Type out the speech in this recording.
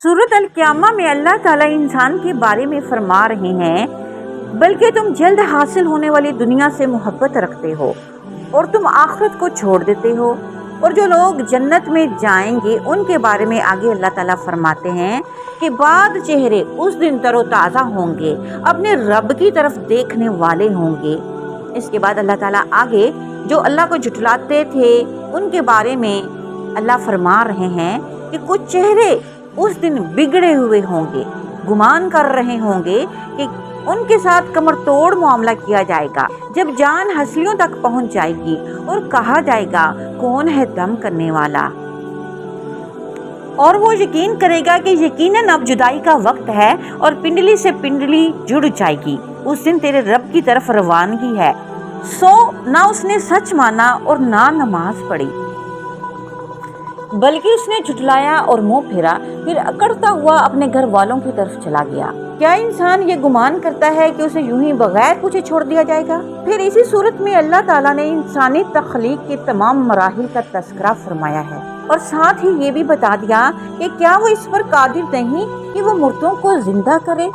सूरत अल-क़ियामा में अल्लाह ताला इंसान के बारे में फरमा रहे हैं, बल्कि तुम जल्द हासिल होने वाली दुनिया से मोहब्बत रखते हो और तुम आखिरत को छोड़ देते हो। और जो लोग जन्नत में जाएंगे उनके बारे में आगे अल्लाह ताला फरमाते हैं कि बाद चेहरे उस दिन तरोताज़ा होंगे, अपने रब की तरफ देखने वाले होंगे। इसके बाद अल्लाह ताला आगे जो अल्लाह को झुठलाते थे उनके बारे में अल्लाह फरमा रहे हैं कि कुछ चेहरे उस दिन बिगड़े हुए होंगे, गुमान कर रहे होंगे कि उनके साथ कमर तोड़ मामला किया जाएगा। जब जान हंसलियों तक पहुंच जाएगी और कहा जाएगा कौन है दम करने वाला, और वो यकीन करेगा कि यकीनन अब जुदाई का वक्त है और पिंडली से पिंडली जुड़ जाएगी। उस दिन तेरे रब की तरफ रवानगी है। सो ना उसने सच माना और ना नमाज पढ़ी, बल्कि उसने झुठलाया और मुंह फेरा, फिर अकड़ता हुआ अपने घर वालों की तरफ चला गया। क्या इंसान ये गुमान करता है कि उसे यूं ही बगैर पूछे छोड़ दिया जाएगा? फिर इसी सूरत में अल्लाह ताला ने इंसानी तख्लीक के तमाम मराहिल का तस्करा फरमाया है और साथ ही ये भी बता दिया कि क्या वो इस पर कादिर नहीं कि वो मुर्दों को जिंदा करे।